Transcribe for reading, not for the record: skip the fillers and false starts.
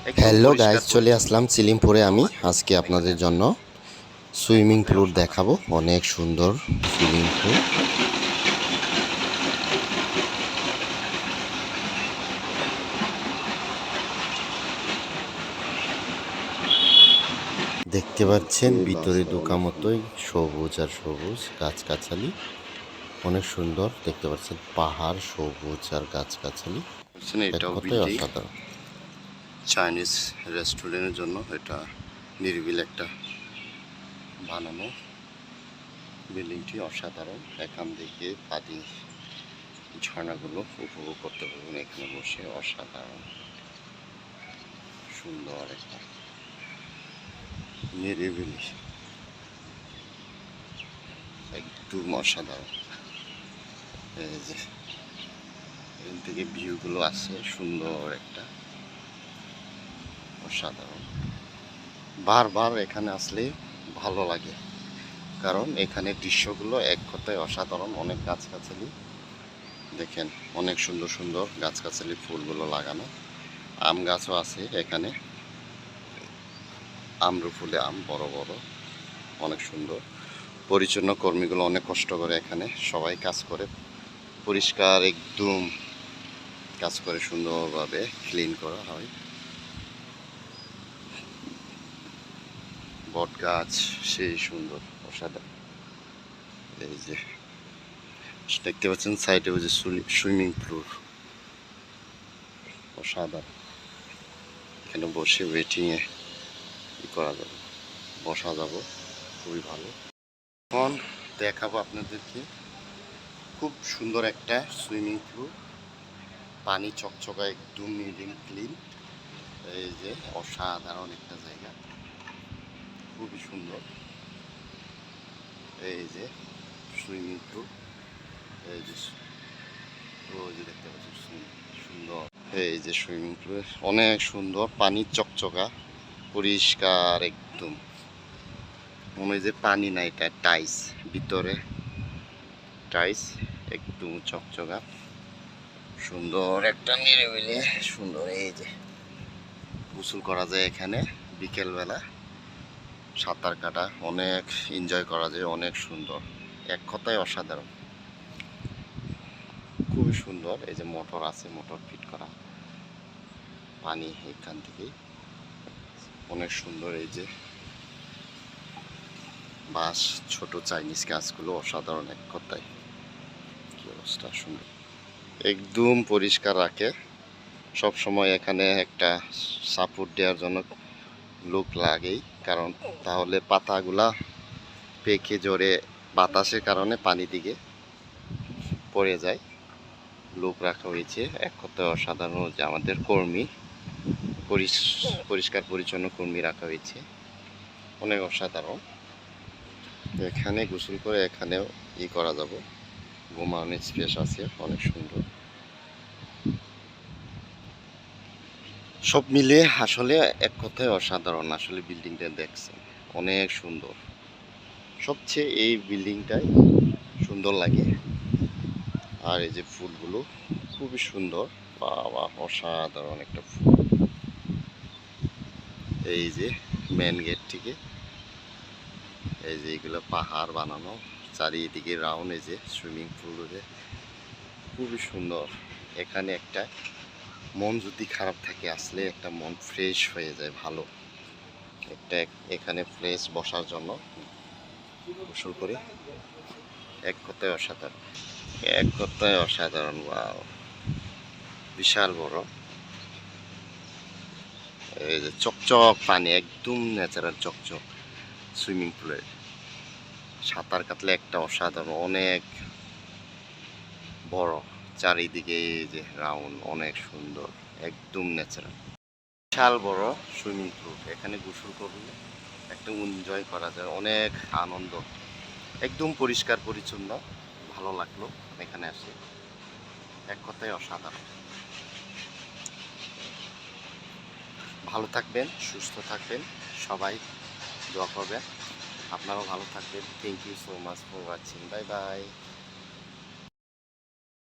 একটু হ্যালো পরিষ্কার গাইস, চলে পরিচ্ছন্ন আসলাম চিলিমপুরে আমি হয় আজকে এখানে আপনাদের আসলে জন্য সুইমিং একটাই পুল অসাধারণ। দেখাবো। অনেক সুন্দর সুইমিং পুল। দেখতে পাচ্ছেন ভিতরে ঢোকা মতোই সবুজ আর সবুজ গাছগাছালি, অনেক সুন্দর দেখতে পাচ্ছেন। পাহাড়, সবুজ আর গাছগাছালি, বুঝছেন, এক এটাও কথায় বিল্ডিং অসাধারণ। চাইনিজ রেস্টুরেন্টের জন্য এটা নিরিবিল একটা বানানো। বিল্ডিংটি অসাধারণ। এখান থেকে পানি ঝর্ণাগুলো উপভোগ করতে পারবেন এখানে বসে। অসাধারণ সুন্দর একটা নিরিবিলি, একদম অসাধারণ। এই যে এখান থেকে ভিউগুলো আছে, সুন্দর একটা অসাধারণ। বারবার এখানে আসলে ভালো লাগে, কারণ এখানে দৃশ্যগুলো এক কথায় অসাধারণ। অনেক গাছগাছালি দেখেন, অনেক সুন্দর সুন্দর গাছগাছালি, ফুলগুলো লাগানো। আম গাছও আছে এখানে, আমরুফুলে আম বড় বড়, অনেক সুন্দর। পরিচ্ছন্ন কর্মীগুলো অনেক কষ্ট করে এখানে, সবাই কাজ করে পরিষ্কার একদম কাজ করে, সুন্দরভাবে ক্লিন করা হয়। বট গাছ সেই সুন্দর, অসাধারণ। এই যে দেখতে পাচ্ছেন সাইডে ওই যে সুইমিং পুল, অসাধারণ। এখানে বসে ওয়েটিংয়ে করা যাবে, বসা যাব, খুবই ভালো। এখন দেখাবো আপনাদেরকে খুব সুন্দর একটা সুইমিং পুল, পানি চকচকা একদম নিট ক্লিন। এই যে অসাধারণ একটা জায়গা, খুবই সুন্দর। এই যে সুইমিং পুল, এই যে ওই যে দেখতে পাচ্ছেন সুন্দর। এই যে সুইমিং পুল অনেক সুন্দর, পানি চকচকা পরিষ্কার একদম, মনে হয় যে পানি না, এটা টাইস, ভিতরে টাইস, একদম চকচকা সুন্দর একটা নিরিবিলি সুন্দর। এই যে গোসল করা যায় এখানে বিকেলবেলা, সাঁতার কাটা, অনেক এনজয় করা যায়, অনেক সুন্দর, এক কথায় অসাধারণ, খুবই সুন্দর। এই যে মোটর আছে, মোটর ফিট করা, পানি এখান থেকে অনেক সুন্দর। এই যে বাঁশ, ছোট চাইনিজ গাছগুলো অসাধারণ, এক কথায় কি অবস্থা, সুন্দর একদম পরিষ্কার রাখে সব সময়। এখানে একটা সাপোর্ট দেওয়ার জন্য লোক লাগেই, কারণ তাহলে পাতাগুলা পেকে জড়ে বাতাসের কারণে পানি দিকে পড়ে যায়। লোক রাখা হয়েছে, এক কথায় অসাধারণ। যে আমাদের কর্মী, পরিষ্কার পরিচ্ছন্ন কর্মী রাখা হয়েছে, অনেক অসাধারণ। এখানে গোসল করে এখানেও করা যাব, ঘুমানোর স্পেস আছে, অনেক সুন্দর। সব মিলিয়ে আসলে এক কথায় অসাধারণ। আসলে বিল্ডিংটা দেখছেন, অনেক সুন্দর। সবচেয়ে এই বিল্ডিংটাই সুন্দর লাগে। আর এই যে ফুলগুলো খুবই সুন্দর, বাবা অসাধারণ একটা ফুল। এই যে মেন গেট থেকে, এই যে এগুলো পাহাড় বানানো, চারিদিকে রাউন্ড। এই যে সুইমিং পুল, খুবই সুন্দর। এখানে একটা মন যদি খারাপ থাকে, আসলে একটা মন ফ্রেশ হয়ে যায়, ভালো একটা এখানে ফ্রেশ বসার জন্য গোসল করে, এক কথায় অসাধারণ, এক কথায় অসাধারণ। ওয়াও, বিশাল বড়। এই যে চকচক পানি, একদম ন্যাচারাল চকচক সুইমিং পুলের। সাঁতার কাটলে একটা অসাধারণ, অনেক বড়, চারিদিকে এই যে রাউন্ড, অনেক সুন্দর, একদম ন্যাচারাল। বিশাল বড় সুইমিং পুল, এখানে গোসল করলে একটা এনজয় করা যায়, অনেক আনন্দ, একদম পরিষ্কার পরিচ্ছন্ন, ভালো লাগলো এখানে আসে, এক কথায় অসাধারণ। ভালো থাকবেন, সুস্থ থাকবেন, সবাই দোয়া করবেন, আপনারাও ভালো থাকবেন। Thank you so much for watching, bye by.